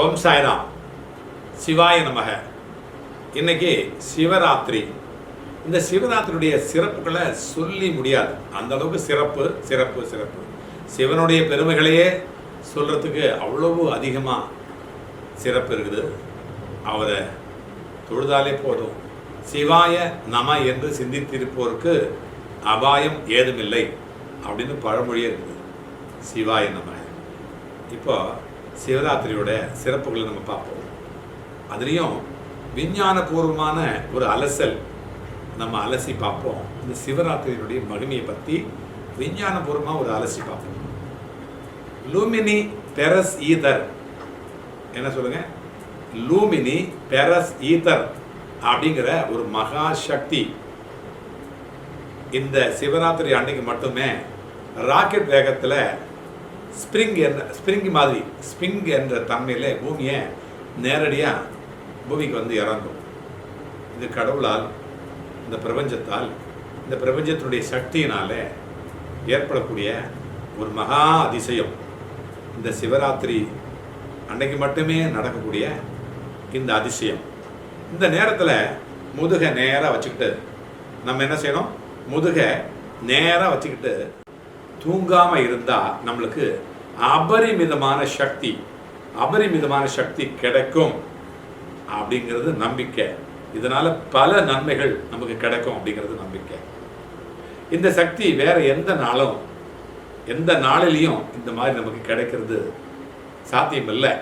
ஓம் சாய்ராம். சிவாய நமக. இன்னைக்கு சிவராத்திரி. இந்த சிவராத்திரியுடைய சிறப்புகளை சொல்லி முடியாது. அந்த அளவுக்கு சிறப்பு சிறப்பு சிறப்பு. சிவனுடைய பெருமைகளையே சொல்றதுக்கு அவ்வளவு அதிகமாக சிறப்பு இருக்குது. அவரை தொழுதாலே போதும். சிவாய நம என்று சிந்தித்திருப்போருக்கு அபாயம் ஏதுமில்லை அப்படின்னு பழமொழியே இருக்குது. சிவாய நம. இப்போ சிவராத்திரியோட சிறப்புகளை நம்ம பார்ப்போம். அதுலேயும் விஞ்ஞானபூர்வமான ஒரு அலசல் நம்ம அலசி பார்ப்போம். இந்த சிவராத்திரியினுடைய மகிமையை பற்றி விஞ்ஞானபூர்வமாக ஒரு அலசி பார்ப்போம். லூமினி பெரஸ் ஈதர், என்ன சொல்லுங்க, லூமினி பெரஸ் ஈதர் அப்படிங்கிற ஒரு மகா சக்தி இந்த சிவராத்திரி அன்னைக்கு மட்டுமே ராக்கெட் வேகத்தில் ஸ்ப்ரிங் மாதிரி ஸ்ப்ரிங் என்ற தன்மையில் பூமியை நேரடியாக பூமிக்கு வந்து இறங்கும். இது கடவுளால், இந்த பிரபஞ்சத்தால், இந்த பிரபஞ்சத்தினுடைய சக்தியினால் ஏற்படக்கூடிய ஒரு மகா அதிசயம். இந்த சிவராத்திரி அன்னைக்கு மட்டுமே நடக்கக்கூடிய இந்த அதிசயம். இந்த நேரத்தில் முதுகை நேராக வச்சுக்கிட்டு நம்ம என்ன செய்யணும்? முதுகை நேராக வச்சுக்கிட்டு தூங்காமல் இருந்தால் நம்மளுக்கு அபரிமிதமான சக்தி கிடைக்கும் அப்படிங்கிறது நம்பிக்கை. இதனால் பல நன்மைகள் நமக்கு கிடைக்கும் அப்படிங்கிறது நம்பிக்கை. இந்த சக்தி வேற எந்த நாளிலையும் இந்த மாதிரி நமக்கு கிடைக்கிறது சாத்தியம் இல்லை.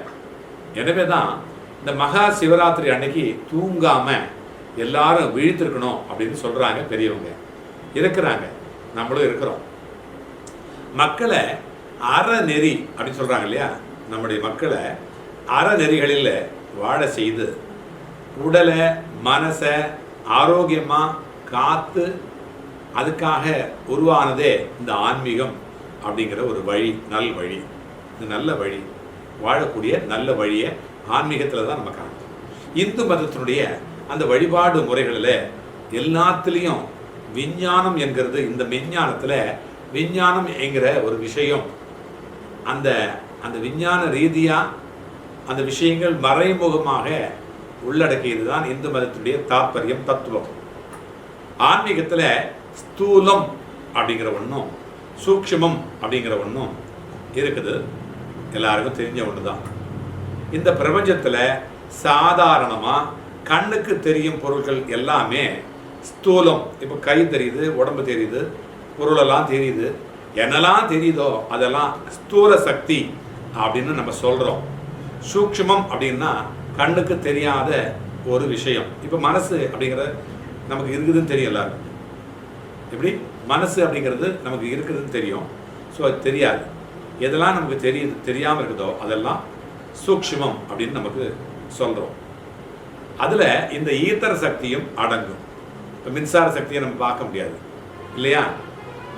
எனவே தான் இந்த மகா சிவராத்திரி அன்னைக்கு தூங்காமல் எல்லாரும் விழித்திருக்கணும் அப்படின்னு சொல்கிறாங்க. பெரியவங்க இருக்கிறாங்க, நம்மளும் இருக்கிறோம். மக்களை அறநெறி அப்படின்னு சொல்கிறாங்க இல்லையா? நம்முடைய மக்களை அறநெறிகளில் வாழ செய்து உடலை மனசை ஆரோக்கியமாக காத்து அதுக்காக உருவானதே இந்த ஆன்மீகம் அப்படிங்கிற ஒரு வழி, நல்வழி. இந்த நல்ல வழி, வாழக்கூடிய நல்ல வழியை ஆன்மீகத்தில் தான் நம்ம காணும். இந்து மதத்தினுடைய அந்த வழிபாடு முறைகளில் எல்லாத்துலேயும் விஞ்ஞானம் என்கிறது, இந்த விஞ்ஞானத்தில் விஞ்ஞானம் என்கிற ஒரு விஷயம், அந்த விஞ்ஞான ரீதியாக அந்த விஷயங்கள் மறைமுகமாக உள்ளடக்கியது தான் இந்து மதத்துடைய தாற்பயம், தத்துவம். ஆன்மீகத்தில் ஸ்தூலம் அப்படிங்கிற ஒன்றும் சூக்ஷ்மம் அப்படிங்கிற ஒன்றும் இருக்குது. எல்லாருக்கும் தெரிஞ்ச ஒன்று தான். இந்த பிரபஞ்சத்தில் சாதாரணமாக கண்ணுக்கு தெரியும் பொருட்கள் எல்லாமே ஸ்தூலம். இப்போ கை தெரியுது, உடம்பு தெரியுது, பொருளெல்லாம் தெரியுது, என்னெல்லாம் தெரியுதோ அதெல்லாம் ஸ்தூல சக்தி அப்படின்னு நம்ம சொல்கிறோம். சூக்ஷ்மம் அப்படின்னா கண்ணுக்கு தெரியாத ஒரு விஷயம். இப்போ மனசு அப்படிங்கிறது நமக்கு இருக்குதுன்னு தெரியும் எல்லாருக்கும். எப்படி மனசு அப்படிங்கிறது நமக்கு இருக்குதுன்னு தெரியும். ஸோ அது தெரியாது. எதெல்லாம் நமக்கு தெரியாமல் இருக்குதோ அதெல்லாம் சூக்ஷ்மம் அப்படின்னு நமக்கு சொல்கிறோம். அதில் இந்த ஈத்தர சக்தியும் அடங்கும். இப்போ மின்சார சக்தியை நம்ம பார்க்க முடியாது இல்லையா?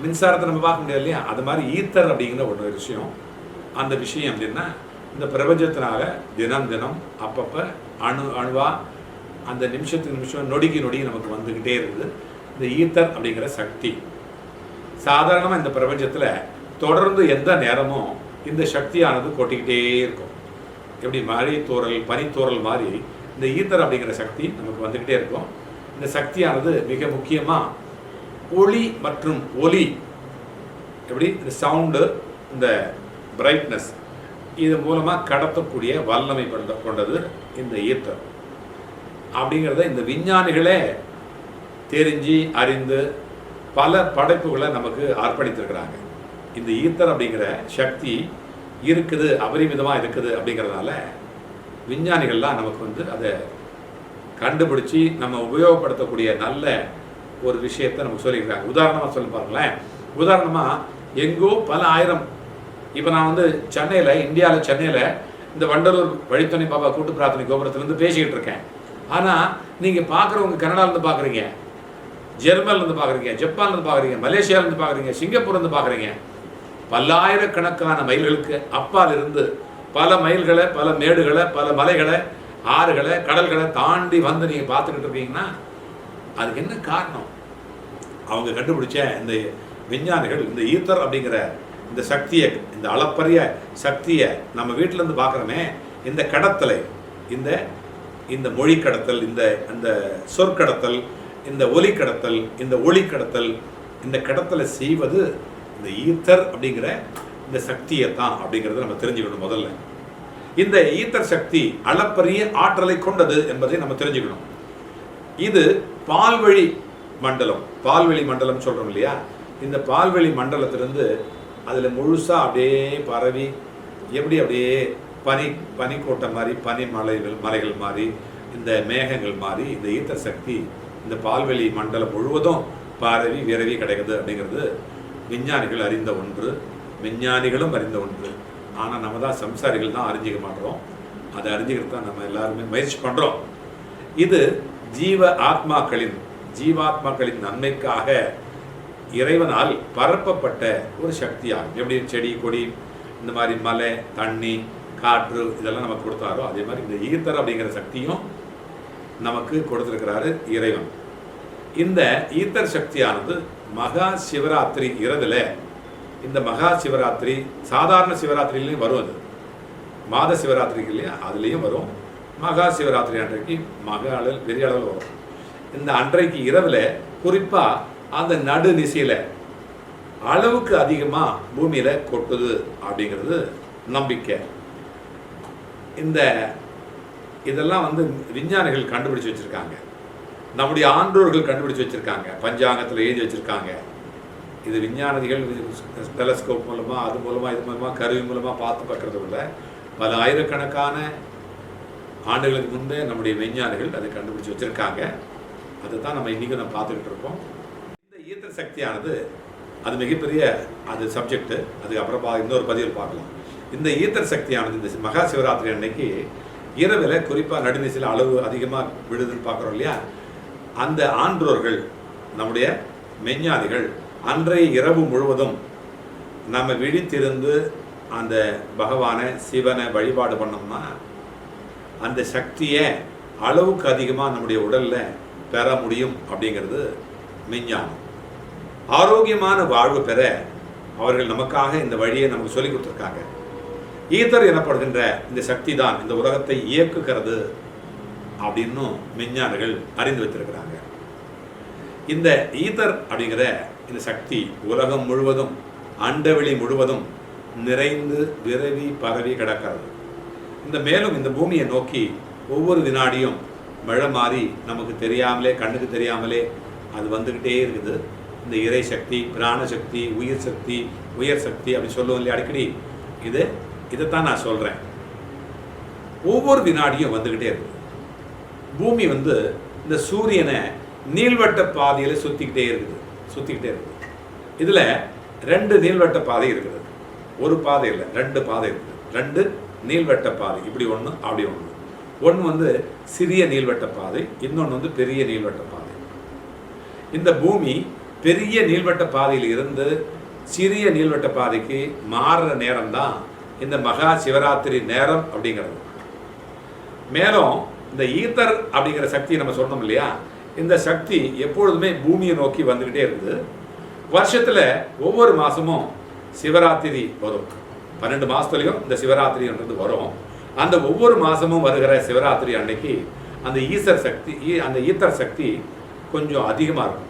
மின்சாரத்தை நம்ம பார்க்க முடியாது இல்லையா? அது மாதிரி ஈத்தர் அப்படிங்கிற ஒரு விஷயம். அந்த விஷயம் அப்படின்னா இந்த பிரபஞ்சத்தினால தினம் அப்பப்போ அணுவா அந்த நிமிஷத்துக்கு நிமிஷம் நொடிக்கு நொடி நமக்கு வந்துக்கிட்டே இருக்குது இந்த ஈத்தர் அப்படிங்கிற சக்தி. சாதாரணமாக இந்த பிரபஞ்சத்தில் தொடர்ந்து எந்த நேரமும் இந்த சக்தியானது கொட்டிக்கிட்டே இருக்கும். எப்படி மழை தூறல், பனித்தூறல் மாதிரி இந்த ஈத்தர் அப்படிங்கிற சக்தி நமக்கு வந்துக்கிட்டே இருக்கும். இந்த சக்தியானது மிக முக்கியமாக ஒளி மற்றும் ஒலி, எப்படி இந்த சவுண்டு, இந்த பிரைட்னஸ், இது மூலமாக கடத்தக்கூடிய வல்லமை கொண்டது இந்த ஈத்தர் அப்படிங்கிறத இந்த விஞ்ஞானிகளே தெரிஞ்சு அறிந்து பல படைப்புகளை நமக்கு அர்ப்பணித்திருக்கிறாங்க. இந்த ஈத்தர் அப்படிங்கிற சக்தி இருக்குது, அபரிமிதமாக இருக்குது அப்படிங்கிறதுனால விஞ்ஞானிகள்லாம் நமக்கு அதை கண்டுபிடிச்சி நம்ம உபயோகப்படுத்தக்கூடிய நல்ல ஒரு விஷயத்தை நமக்கு சொல்லியிருக்காங்க. உதாரணமாக சொல்லி பாருங்களேன். உதாரணமாக எங்கோ பல ஆயிரம், இப்போ நான் இந்தியாவில் சென்னையில் இந்த வண்டலூர் வழித்துணை பாபா கூட்டு பிரார்த்தனை கோபுரத்துலேருந்து பேசிக்கிட்டு இருக்கேன். ஆனால் நீங்கள் பார்க்குறவங்க கனடாலேருந்து பார்க்குறீங்க, ஜெர்மன்லேருந்து பார்க்குறீங்க, ஜப்பான்லேருந்து பார்க்குறீங்க, மலேசியாவிலேருந்து பார்க்குறீங்க, சிங்கப்பூர்லேருந்து பார்க்குறீங்க. பல்லாயிரக்கணக்கான மைல்களுக்கு அப்பால் இருந்து பல மைல்களை, பல மேடுகளை, பல மலைகளை, ஆறுகளை, கடல்களை தாண்டி வந்து நீங்கள் பார்த்துக்கிட்டு இருக்கீங்கன்னா அதுக்கு என்ன காரணம்? அவங்க கண்டுபிடிச்ச இந்த விஞ்ஞானிகள் இந்த ஈத்தர் அப்படிங்கிற இந்த சக்தியை, இந்த அளப்பரிய சக்தியை நம்ம வீட்டிலேருந்து பார்க்குறோமே, இந்த கடத்தலை, இந்த இந்த மொழி கடத்தல், இந்த அந்த சொற்கடத்தல், இந்த ஒலி கடத்தல், இந்த ஒளி கடத்தல், இந்த கடத்தலை செய்வது இந்த ஈத்தர் அப்படிங்கிற இந்த சக்தியை தான் அப்படிங்கிறத நம்ம தெரிஞ்சுக்கணும். முதல்ல இந்த ஈத்தர் சக்தி அளப்பரிய ஆற்றலை கொண்டது என்பதை நம்ம தெரிஞ்சுக்கணும். இது பால்வழி மண்டலம், பால்வெளி மண்டலம் சொல்கிறோம் இல்லையா, இந்த பால்வெளி மண்டலத்திலிருந்து அதில் முழுசாக அப்படியே பரவி எப்படி அப்படியே பனிக்கோட்டை மாதிரி, பனி மலைகள் மாதிரி, இந்த மேகங்கள் மாதிரி இந்த ஈத்தர் சக்தி இந்த பால்வெளி மண்டலம் முழுவதும் பரவி விரவி கிடைக்குது அப்படிங்கிறது விஞ்ஞானிகள் அறிந்த ஒன்று, விஞ்ஞானிகளும் அறிந்த ஒன்று. ஆனால் நம்ம தான் சம்சாரிகள் தான் அறிஞ்சிக்க மாட்டோம். அதை அறிஞ்சிக்கிறது தான் நம்ம எல்லாருமே முயற்சி பண்ணுறோம். இது ஜீவாத்மாக்களின் நன்மைக்காக இறைவனால் பரப்பப்பட்ட ஒரு சக்தியாகும். எப்படி செடி கொடி இந்த மாதிரி மலை, தண்ணி, காற்று இதெல்லாம் நமக்கு கொடுத்தாரோ அதே மாதிரி இந்த ஈத்தர் அப்படிங்கிற சக்தியும் நமக்கு கொடுத்துருக்கிறாரு இறைவன். இந்த ஈத்தர் சக்தியானது மகா சிவராத்திரி இரவில், இந்த மகா சிவராத்திரி சாதாரண சிவராத்திரிலையும் வரும், அது மாத சிவராத்திரிக்கு இல்லையா, அதுலேயும் வரும். மகா சிவராத்திரி அன்றைக்கு பெரிய அளவில் வரும். இந்த அன்றைக்கு இரவில் குறிப்பாக அந்த நடு நிசையில் அளவுக்கு அதிகமாக பூமியில் கொட்டுது அப்படிங்கிறது நம்பிக்கை. இதெல்லாம் விஞ்ஞானிகள் கண்டுபிடிச்சு வச்சுருக்காங்க, நம்முடைய ஆன்றோர்கள் கண்டுபிடிச்சு வச்சுருக்காங்க, பஞ்சாங்கத்தில் எழுதி வச்சுருக்காங்க. இது விஞ்ஞானிகள் டெலஸ்கோப் மூலமாக, அது மூலமாக, இது மூலமாக, கருவி மூலமாக பார்த்து பார்க்குறத விட பல ஆயிரக்கணக்கான ஆண்டுகளுக்கு முன்பே நம்முடைய விஞ்ஞானிகள் அதை கண்டுபிடிச்சு வச்சுருக்காங்க. அதை தான் நம்ம இன்றைக்கும் நம்ம பார்த்துக்கிட்டு இருக்கோம். இந்த ஈத்தர் சக்தியானது அது மிகப்பெரிய அது சப்ஜெக்டு, அதுக்கப்புறம் இன்னொரு பதிவில் பார்க்கலாம். இந்த ஈத்தர் சக்தியானது இந்த மகா சிவராத்திரி அன்னைக்கு இரவில் குறிப்பாக நடுநிசையில் அளவு அதிகமாக விடுதுன்னு பார்க்குறோம் இல்லையா, அந்த ஆன்றோர்கள் நம்முடைய மெஞ்ஞானிகள் அன்றைய இரவு முழுவதும் நம்ம விழித்திருந்து அந்த பகவானை சிவனை வழிபாடு பண்ணோம்னா அந்த சக்தியை அளவுக்கு அதிகமாக நம்முடைய உடலில் பெற முடியும் அப்படிங்கிறது மெஞ்ஞானம். ஆரோக்கியமான வாழ்வு பெற அவர்கள் நமக்காக இந்த வழியை நமக்கு சொல்லிக் கொடுத்துருக்காங்க. ஈத்தர் எனப்படுகின்ற இந்த சக்தி தான் இந்த உலகத்தை இயக்குகிறது அப்படின்னும் விஞ்ஞானிகள் அறிந்து வைத்திருக்கிறாங்க. இந்த ஈத்தர் அப்படிங்கிற இந்த சக்தி உலகம் முழுவதும், அண்டவெளி முழுவதும் நிறைந்து விரவி பரவி கிடக்கிறது. மேலும் இந்த பூமியை நோக்கி ஒவ்வொரு வினாடியும் மழை மாறி நமக்கு தெரியாமலே, கண்ணுக்கு தெரியாமலே அது வந்துக்கிட்டே இருக்குது. இந்த இறை சக்தி, பிராணசக்தி, உயர் சக்தி அப்படி சொல்லுவோம் இல்லையா அடிக்கடி, இதைத்தான் நான் சொல்கிறேன். ஒவ்வொரு வினாடியும் வந்துக்கிட்டே இருக்குது. பூமி இந்த சூரியனை நீள்வட்ட பாதையில் சுற்றிக்கிட்டே இருக்குது. இதில் 2 நீள்வட்ட பாதை இருக்குது. ஒரு பாதை இல்லை, 2 பாதை இருக்குது. 2 நீள்வட்ட பாதை, இப்படி ஒன்று அப்படி ஒன்று. ஒன்று சிறிய நீள்வட்ட பாதை, இன்னொன்று பெரிய நீள்வட்ட பாதை. இந்த பூமி பெரிய நீள்வட்ட பாதையில் இருந்து சிறிய நீள்வட்ட பாதைக்கு மாறுற நேரம்தான் இந்த மகா சிவராத்திரி நேரம் அப்படிங்கிறது. மேலும் இந்த ஈத்தர் அப்படிங்கிற சக்தி நம்ம சொன்னோம் இல்லையா, இந்த சக்தி எப்பொழுதுமே பூமியை நோக்கி வந்துக்கிட்டே இருக்குது. வருஷத்தில் ஒவ்வொரு மாதமும் சிவராத்திரி வரும். 12 மாதத்துலையும் இந்த சிவராத்திரின்றது வரும். அந்த ஒவ்வொரு மாதமும் வருகிற சிவராத்திரி அன்னைக்கு அந்த ஈத்தர் சக்தி கொஞ்சம் அதிகமாக இருக்கும்.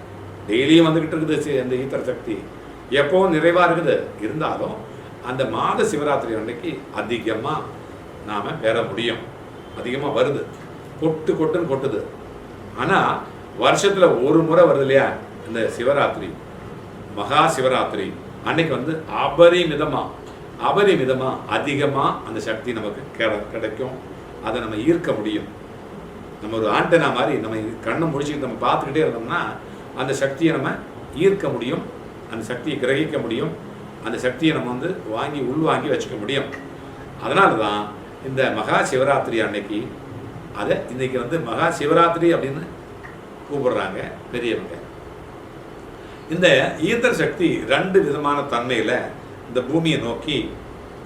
டெய்லியும் வந்துக்கிட்டு இருக்குது அந்த ஈத்தர் சக்தி, எப்போவும் நிறைவாக இருக்குது. இருந்தாலும் அந்த மாத சிவராத்திரி அன்னைக்கு அதிகமாக நாம் பெற முடியும். அதிகமாக வருது, கொட்டுன்னு கொட்டுது. ஆனால் வருஷத்தில் ஒரு முறை வருது இல்லையா இந்த சிவராத்திரி, மகா சிவராத்திரி அன்னைக்கு அபரிமிதமாக அதிகமாக அந்த சக்தி நமக்கு கிடைக்கும். அதை நம்ம ஈர்க்க முடியும். நம்ம ஒரு ஆண்டனா மாதிரி நம்ம கண்ணை முடிச்சுக்கிட்டு நம்ம பார்த்துக்கிட்டே இருந்தோம்னா அந்த சக்தியை நம்ம ஈர்க்க முடியும், அந்த சக்தியை கிரகிக்க முடியும், அந்த சக்தியை நம்ம உள்வாங்கி வச்சுக்க முடியும். அதனால தான் இந்த மகா சிவராத்திரி அன்னைக்கு அதை இன்னைக்கு மகா சிவராத்திரி அப்படின்னு கூப்பிடுறாங்க பெரியவங்க. இந்த ஈத்தர் சக்தி 2 விதமான தன்மையில் இந்த பூமியை நோக்கி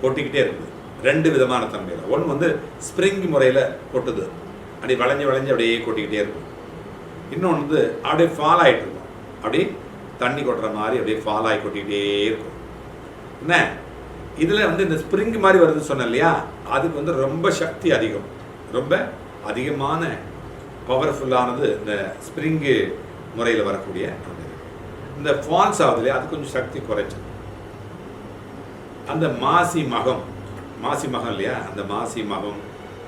கொட்டிக்கிட்டே இருக்குது. 2 விதமான தன்மையில். ஒன்று ஸ்ப்ரிங் முறையில் கொட்டுது, அப்படி வளைஞ்சு அப்படியே கொட்டிக்கிட்டே இருக்கும். இன்னொன்று அப்படியே ஃபால் ஆகிட்டு இருக்கும், அப்படி தண்ணி கொட்டுற மாதிரி அப்படியே ஃபால் ஆகி கொட்டிக்கிட்டே இருக்கும். என்ன இதில் வந்து இந்த ஸ்ப்ரிங் மாதிரி வருதுன்னு சொன்னேன் இல்லையா, அதுக்கு வந்து ரொம்ப சக்தி அதிகம், ரொம்ப அதிகமான பவர்ஃபுல்லானது இந்த ஸ்ப்ரிங்கு முறையில் வரக்கூடிய அந்த இந்த ஃபால்ஸ் ஆகுது இல்லையா, அது கொஞ்சம் சக்தி குறைச்சது. அந்த மாசி மகம் இல்லையா, அந்த மாசி மகம்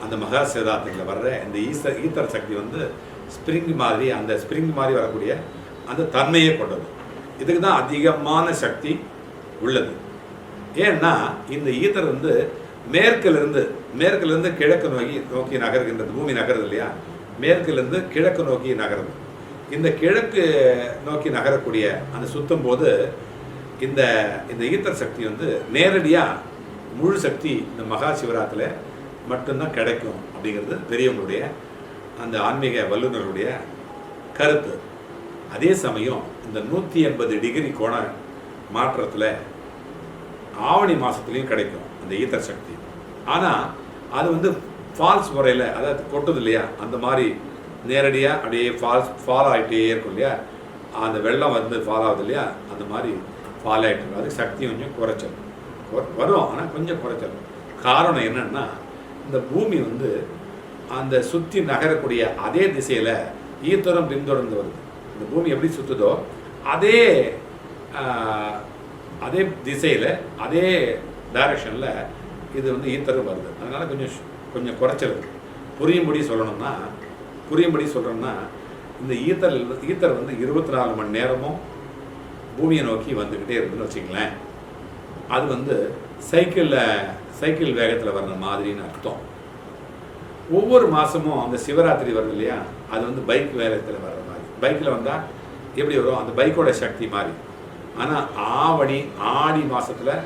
அந்த மகா சிவராத்திரியில் வர்ற இந்த ஈத்தர் சக்தி வந்து ஸ்ப்ரிங் மாதிரி, அந்த ஸ்ப்ரிங் மாதிரி வரக்கூடிய அந்த தன்மையை கொண்டது. இதுக்கு தான் அதிகமான சக்தி உள்ளது. ஏன்னா இந்த ஈத்தர் வந்து மேற்கிலிருந்து கிழக்கு நோக்கி நகர்கின்றது. பூமி நகருது இல்லையா, மேற்கிலிருந்து கிழக்கு நோக்கி நகருது. இந்த கிழக்கு நோக்கி நகரக்கூடிய அந்த சுத்தும் போது இந்த இந்த ஈத்தர் சக்தி வந்து நேரடியாக முழு சக்தி இந்த மகா சிவராத்திரியில் மட்டும்தான் கிடைக்கும் அப்படிங்கிறது பெரியவங்களுடைய அந்த ஆன்மீக வல்லுநர்களுடைய கருத்து. அதே சமயம் இந்த 180 டிகிரி கோண மாற்றத்தில் ஆவணி மாதத்துலேயும் கிடைக்கும் அந்த ஈத்தர் சக்தி. ஆனால் அது வந்து ஃபால்ஸ் முறையில், அதாவது கொட்டுது இல்லையா, அந்த மாதிரி நேரடியாக அப்படியே ஃபால் ஆகிட்டே இருக்கும் இல்லையா, அந்த வெள்ளம் வந்து ஃபால் ஆகுது இல்லையா, அந்த மாதிரி ஃபால் ஆகிட்டு இருக்கும். அதுக்கு சக்தி கொஞ்சம் குறைச்சல் வரும், ஆனால் கொஞ்சம் குறைச்சல். காரணம் என்னன்னா, இந்த பூமி வந்து அந்த சுற்றி நகரக்கூடிய அதே திசையில் ஈத்தரும் பின்தொடர்ந்து வருது. இந்த பூமி எப்படி சுற்றுதோ அதே திசையில் அதே டைரக்ஷனில் இது வந்து ஈத்தரும் வருது. அதனால் கொஞ்சம் குறைச்சல் இருக்குது. புரியும்படி சொல்கிறோம்னா இந்த ஈத்தர் வந்து 24 மணி நேரமும் பூமியை நோக்கி வந்துக்கிட்டே இருக்குதுன்னு வச்சுங்களேன். அது வந்து சைக்கிள் வேகத்தில் வர்ற மாதிரின்னு அர்த்தம். ஒவ்வொரு மாதமும் அந்த சிவராத்திரி வருது இல்லையா, அது வந்து பைக் வேகத்தில் வர்ற மாதிரி. பைக்கில் வந்தால் எப்படி வரும், அந்த பைக்கோட சக்தி மாதிரி. ஆனால் ஆடி மாதத்தில்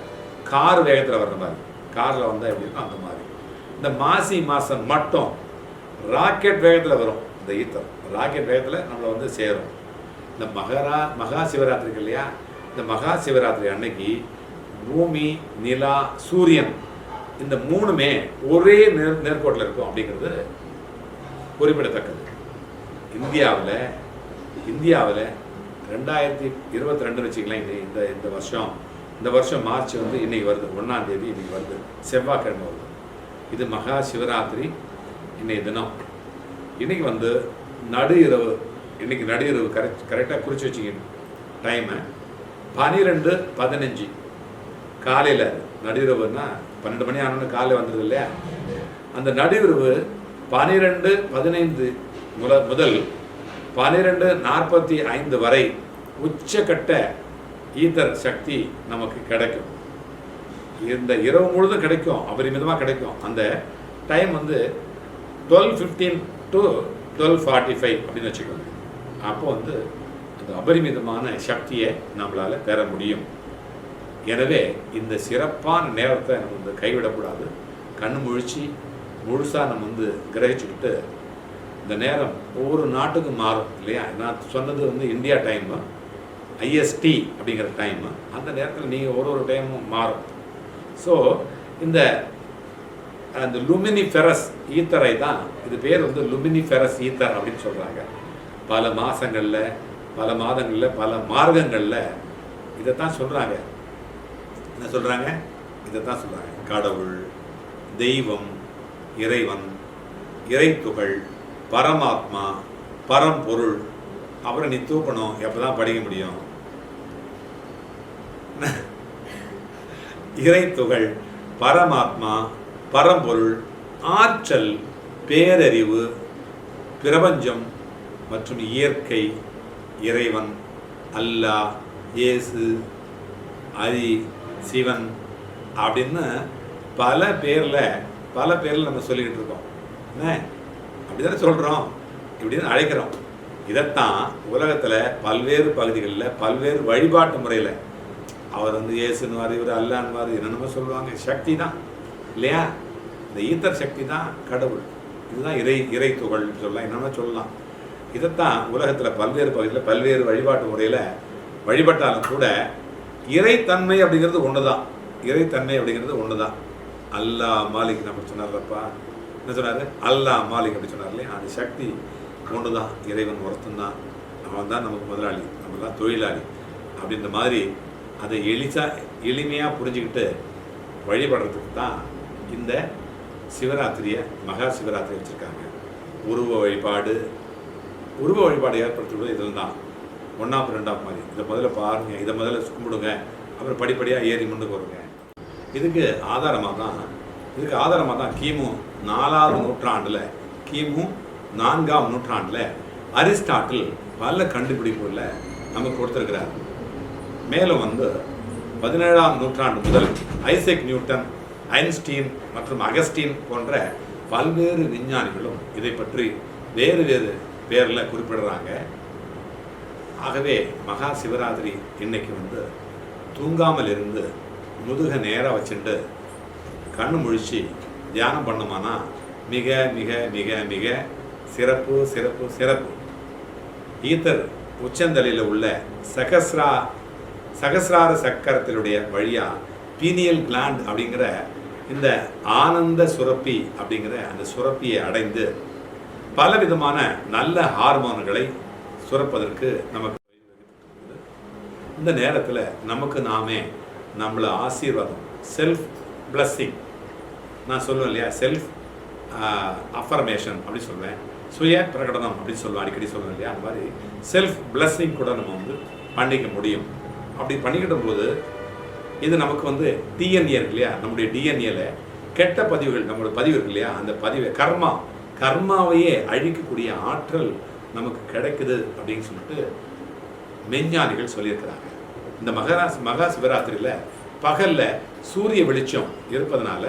கார் வேகத்தில் வர்ற மாதிரி, காரில் வந்தால் எப்படி இருக்கும் அந்த மாதிரி. இந்த மாசி மாதம் மட்டும் ராக்கெட் வேகத்தில் வரும் இந்த ஈத்தர். ராக்கெட் வேகத்தில் நம்மளை வந்து சேரும். இந்த மகா சிவராத்திரிக்கு இல்லையா, இந்த மகா சிவராத்திரி அன்னைக்கு பூமி, நிலா, சூரியன் இந்த மூணுமே ஒரே நேர்கோட்டில் இருக்கும் அப்படிங்கிறது குறிப்பிடத்தக்கது. இந்தியாவில் 2022 வச்சுக்கலாம். இந்த வருஷம் மார்ச் வந்து இன்னைக்கு வருது, 1ஆம் தேதி இன்னைக்கு வருது, செவ்வாய்க்கிழமை வருது. இது மகா சிவராத்திரி இன்னைய தினம். இன்னைக்கு வந்து நடு இரவு கரெக்டாக குறித்து வச்சுங்க டைமை. 12:15 காலையில். நடுஇரவுன்னா 12 மணி ஆனோன்னு காலை வந்துடுது இல்லையா, அந்த நடுஇரவு 12:15 முதல் 12:45 வரை உச்சக்கட்ட ஈத்தர் சக்தி நமக்கு கிடைக்கும். இந்த இரவு முழுதும் கிடைக்கும், அபரிமிதமாக கிடைக்கும். அந்த டைம் வந்து 12:15 to 12:45 அப்படின்னு வச்சுக்கோங்க. அப்போ வந்து அந்த அபரிமிதமான சக்தியை நம்மளால் பெற முடியும். எனவே இந்த சிறப்பான நேரத்தை நம்ம வந்து கைவிடக்கூடாது. கண் முழுசாக நம்ம வந்து கிரகிச்சுக்கிட்டு, இந்த நேரம் ஒவ்வொரு நாட்டுக்கும் மாறும் இல்லையா. நான் சொன்னது வந்து இந்தியா டைமு, ஐஎஸ்டி அப்படிங்கிற டைமு. அந்த நேரத்தில் நீங்கள் ஒரு டைமும் மாறும். ஸோ இந்த லுமினிஃபெரஸ் ஈத்தரை தான், இது பேர் வந்து லுமினிஃபெரஸ் ஈத்தர் அப்படின்னு சொல்கிறாங்க. பல மாதங்களில், பல மார்க்கங்களில் இதைத்தான் சொல்கிறாங்க. என்ன சொல்கிறாங்க? இதைத்தான் சொல்கிறாங்க. கடவுள், தெய்வம், இறைவன், இறைத்துகள், பரமாத்மா, பரம்பொருள். அப்புறம் நீ தூக்கணும், எப்போ தான் படிக்க முடியும்? இறைத்துகள், பரமாத்மா, பரம்பொருள், ஆற்றல், பேரறிவு, பிரபஞ்சம் மற்றும் இயற்கை, இறைவன், அல்லாஹ், இயேசு, அரி, சிவன் அப்படின்னு பல பேரில் நம்ம சொல்லிக்கிட்டு இருக்கோம். என்ன அப்படி தானே சொல்கிறோம், இப்படின்னு அழைக்கிறோம். இதைத்தான் உலகத்தில் பல்வேறு பகுதிகளில் பல்வேறு வழிபாட்டு முறையில் அவர் வந்து இயேசுன்னுவார், இவர் அல்லான்னுவார், என்னென்னமோ சொல்லுவாங்க. சக்தி தான் இல்லையா, இந்த ஈத்தர் சக்தி தான் கடவுள். இதுதான் இறை துகள் சொல்லலாம், என்னென்ன சொல்லலாம். இதைத்தான் உலகத்தில் பல்வேறு பகுதியில் பல்வேறு வழிபாட்டு முறையில் வழிபட்டாலும் கூட இறைத்தன்மை அப்படிங்கிறது ஒன்று தான். அல்லாஹ் மாலிக் நம்ம சொன்னார்லப்பா, என்ன சொன்னார்? அல்லாஹ் மாலிக் அப்படி சொன்னார் இல்லையா. அந்த சக்தி ஒன்று தான், இறைவன் ஒருத்தந்தான். அவன் தான் நமக்கு முதலாளி, நம்ம தான் தொழிலாளி அப்படின்ற மாதிரி அதை எளிமையாக புரிஞ்சுக்கிட்டு வழிபடுறதுக்கு தான் இந்த சிவராத்திரியை மகா சிவராத்திரி வச்சுருக்காங்க. உருவ வழிபாடு ஏற்படுத்துவது இதில் தான் 1ஆம் 2ஆம் மாதிரி. இதை முதல்ல பாருங்கள், இதை முதல்ல கும்பிடுங்க, அப்புறம் படிப்படியாக ஏறி முன்னுக்கு வருங்க. இதுக்கு ஆதாரமாக தான் கிமு 4ஆம் நூற்றாண்டில் கிமு 4ஆம் நூற்றாண்டில் அரிஸ்டாட்டில் பல கண்டுபிடிப்புகளில் நமக்கு கொடுத்துருக்கிறார். மேலும் 17ஆம் நூற்றாண்டு முதல் ஐசக் நியூட்டன், ஐன்ஸ்டீன் மற்றும் அகஸ்டின் போன்ற பல்வேறு விஞ்ஞானிகளும் இதை பற்றி வேறு பேரில் குறிப்பிடுறாங்க. ஆகவே மகா சிவராத்திரி இன்னைக்கு தூங்காமல் இருந்து முதுக நேராக வச்சுட்டு கண்ணு முழிச்சு தியானம் பண்ணோமானா மிக மிக மிக மிக சிறப்பு சிறப்பு சிறப்பு. ஈத்தர் உச்சந்தலையில் உள்ள சகசிரார சக்கரத்தினுடைய வழியா பீனியல் கிளாண்ட் அப்படிங்கிற இந்த ஆனந்த சுரப்பி அப்படிங்கிற அந்த சுரப்பியை அடைந்து பலவிதமான நல்ல ஹார்மோன்களை சுரப்பதற்கு நமக்கு இந்த நேரத்தில் நமக்கு நாமே நம்மளை ஆசீர்வாதம், செல்ஃப் பிளஸ்ஸிங், நான் சொல்லுவேன் இல்லையா, செல்ஃப் அஃபர்மேஷன் அப்படின்னு சொல்லுவேன், சுய பிரகடனம் அப்படின்னு சொல்லுவேன், அடிக்கடி சொல்லுவேன் இல்லையா, அந்த மாதிரி செல்ஃப் பிளஸ்ஸிங் கூட நம்ம பண்ணிக்க முடியும். அப்படி பண்ணிக்கிட்ட போது இது நமக்கு டிஎன்ஏ இருக்கு இல்லையா, நம்முடைய டிஎன்ஏல கெட்ட பதிவுகள், நம்மளோட பதிவு இருக்கு இல்லையா, அந்த பதிவை கர்மாவையே அழிக்கக்கூடிய ஆற்றல் நமக்கு கிடைக்குது அப்படின்னு சொல்லிட்டு மெஞ்ஞானிகள் சொல்லியிருக்கிறாங்க. இந்த மகா சிவராத்திரியில் பகலில் சூரிய வெளிச்சம் இருப்பதனால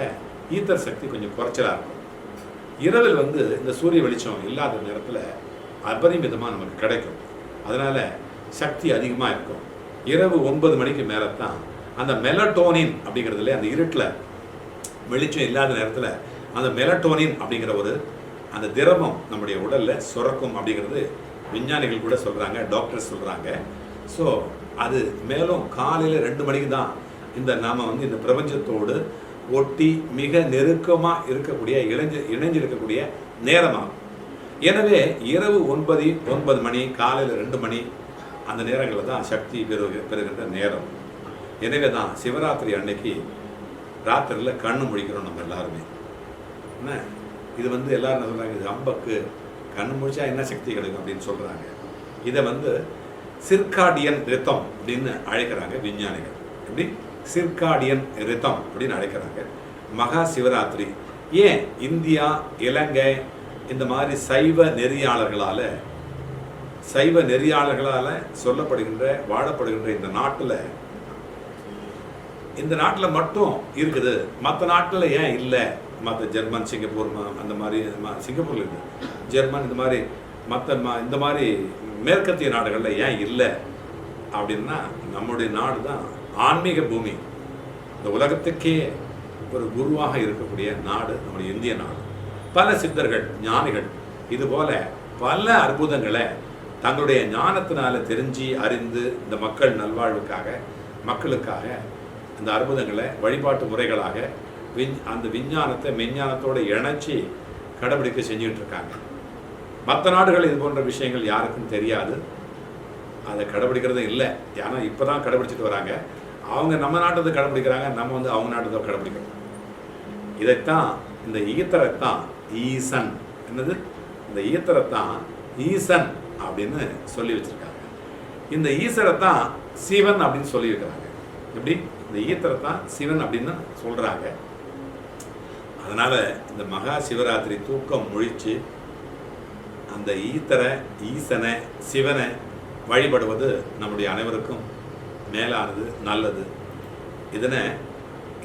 ஈத்தர் சக்தி கொஞ்சம் குறைச்சலாக இருக்கும். இரவில் இந்த சூரிய வெளிச்சம் இல்லாத நேரத்தில் அபரிமிதமாக நமக்கு கிடைக்கும். அதனால் சக்தி அதிகமாக இருக்கும். இரவு 9 மணிக்கு மேலே தான் அந்த மெலட்டோனின் அப்படிங்கிறதுல, அந்த இருட்டில் வெளிச்சம் இல்லாத நேரத்தில் அந்த மெலட்டோனின் அப்படிங்கிற அந்த திரவம் நம்முடைய உடலில் சுரக்கும் அப்படிங்கிறது விஞ்ஞானிகள் கூட சொல்கிறாங்க, டாக்டர்ஸ் சொல்கிறாங்க. ஸோ அது மேலும் காலையில் 2 மணிக்கு தான் நாம் இந்த பிரபஞ்சத்தோடு ஒட்டி மிக நெருக்கமாக இருக்கக்கூடிய இணைஞ்சிருக்கக்கூடிய நேரமாகும். எனவே இரவு 9 மணி, காலையில் 2 மணி அந்த நேரங்களில் தான் சக்தி பெறுகின்ற நேரம். எனவே தான் சிவராத்திரி அன்னைக்கு ராத்திரியில் கண்ணு முழிக்கிறோம் நம்ம எல்லாருமே. என்ன இது எல்லாரும் என்ன சொல்கிறாங்க, இது அம்பக்கு கண்ணு முழிச்சா என்ன சக்தி கிடைக்கும் அப்படின்னு சொல்கிறாங்க. இதை சிர்காடியன் ரித்தம் அப்படின்னு அழைக்கிறாங்க விஞ்ஞானிகள். எப்படி சிர்காடியன் ரித்தம் அப்படின்னு அழைக்கிறாங்க. மகா சிவராத்திரி ஏன் இந்தியா, இலங்கை இந்த மாதிரி சைவ நெறியாளர்களால் சொல்லப்படுகின்ற வாழப்படுகின்ற இந்த நாட்டில் மட்டும் இருக்குது, மற்ற நாட்டில் ஏன் இல்லை? மற்ற ஜெர்மன், சிங்கப்பூர் அந்த மாதிரி, சிங்கப்பூரில் இருக்குது ஜெர்மன், இந்த மாதிரி இந்த மாதிரி மேற்கத்திய நாடுகளில் ஏன் இல்லை அப்படின்னா, நம்முடைய நாடு தான் ஆன்மீக பூமி. இந்த உலகத்துக்கே ஒரு குருவாக இருக்கக்கூடிய நாடு நம்முடைய இந்திய நாடு. பல சித்தர்கள், ஞானிகள் இதுபோல பல அற்புதங்களை தங்களுடைய ஞானத்தினால தெரிஞ்சு அறிந்து இந்த மக்கள் நல்வாழ்வுக்காக, மக்களுக்காக இந்த அற்புதங்களை வழிபாட்டு முறைகளாக அந்த விஞ்ஞானத்தை மெஞ்ஞானத்தோடு இணைச்சி கடைபிடிக்க செஞ்சுக்கிட்டு இருக்காங்க. மற்ற நாடுகள் இது போன்ற விஷயங்கள் யாருக்கும் தெரியாது, அதை கடைபிடிக்கிறதும் இல்லை. ஏன்னா இப்போ தான் கடைபிடிச்சிட்டு வராங்க. அவங்க நம்ம நாட்டை கடைபிடிக்கிறாங்க, நம்ம அவங்க நாட்டை கடைபிடிக்கிறோம். இதைத்தான் இந்த ஈத்தரைத்தான் ஈசன், என்னது இந்த ஈத்தரைத்தான் ஈசன் அப்படின்னு சொல்லி வச்சுருக்காங்க. இந்த ஈஸ்வரத்தான் சிவன் அப்படின்னு சொல்லி வைக்கிறாங்க. எப்படி இந்த ஈத்தரைத்தான் சிவன் அப்படின்னு சொல்கிறாங்க. அதனால் இந்த மகா சிவராத்திரி தூக்கம் முழித்து அந்த ஈசனை சிவனை வழிபடுவது நம்முடைய அனைவருக்கும் மேலானது, நல்லது.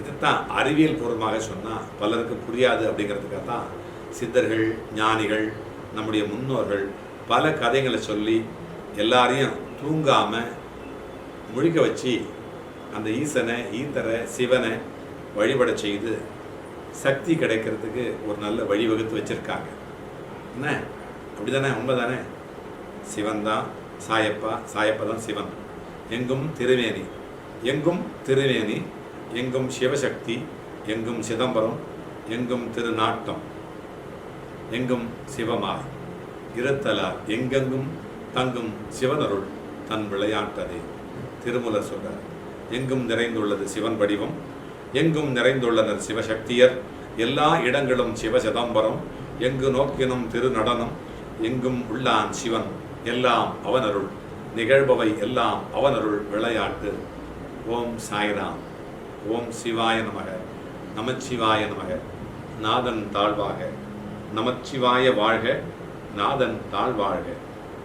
இதைத்தான் அறிவியல் பூர்வமாக சொன்னால் பலருக்கு புரியாது அப்படிங்கிறதுக்காக தான் சித்தர்கள், ஞானிகள், நம்முடைய முன்னோர்கள் பல கதைகளை சொல்லி எல்லாரையும் தூங்காமல் முழிக்க வச்சு அந்த ஈசனை, சிவனை வழிபட செய்து சக்தி கிடைக்கிறதுக்கு ஒரு நல்ல வழிவகுத்து வச்சுருக்காங்க. என்ன அப்படி தானே? உண்மை தானே? சிவன் தான் சாயப்பா, சாயப்பா தான் சிவன். எங்கும் திருவேணி, எங்கும் சிவசக்தி, எங்கும் சிதம்பரம், எங்கும் திருநாட்டம், எங்கும் சிவமாய் இருத்தலார் எங்கெங்கும் தங்கும் சிவனருள் தன் விளையாட்டதே திருமூலர் சொல்றார். எங்கும் நிறைந்துள்ளது சிவன் வடிவம், எங்கும் நிறைந்துள்ளனர் சிவசக்தியர், எல்லா இடங்களும் சிவசிதம்பரம், எங்கு நோக்கினும் திருநடனம், எங்கும் உள்ளான் சிவன், எல்லாம் அவனருள், நிகழ்பவை எல்லாம் அவனருள் விளையாட்டு. ஓம் சாய்ராம். ஓம் சிவாய நமக. நமச்சிவாய நமக. நாதன் தாழ்வாக. நமச்சிவாய வாழ்க. நாதன் தாழ்வாழ்க.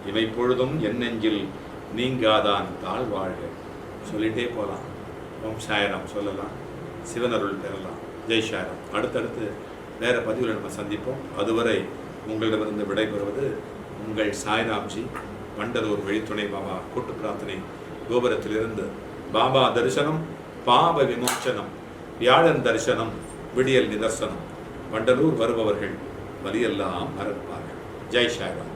இவை பொழுதும் என் நெஞ்சில் நீங்காதான் தாழ்வாழ்க. சொல்லிட்டே போகலாம். ஓம் சாய்ராம் சொல்லலாம், சிவனருள் பெறலாம். ஜெய் சாய்ராம். அடுத்தடுத்து வேறு பதிவில் நம்ம சந்திப்போம். அதுவரை உங்களிடமிருந்து விடைபெறுவது உங்கள் சாய்ராம்ஜி. வண்டலூர் வழித்துணை பாபா கூட்டு பிரார்த்தனை கோபுரத்திலிருந்து. பாபா தரிசனம் பாப விமோச்சனம், வியாழன் தரிசனம் விடியல் நிதர்சனம். வண்டலூர் வருபவர்கள் வலியெல்லாம் மறப்பார்கள். ஜெய் சாய்ராம்.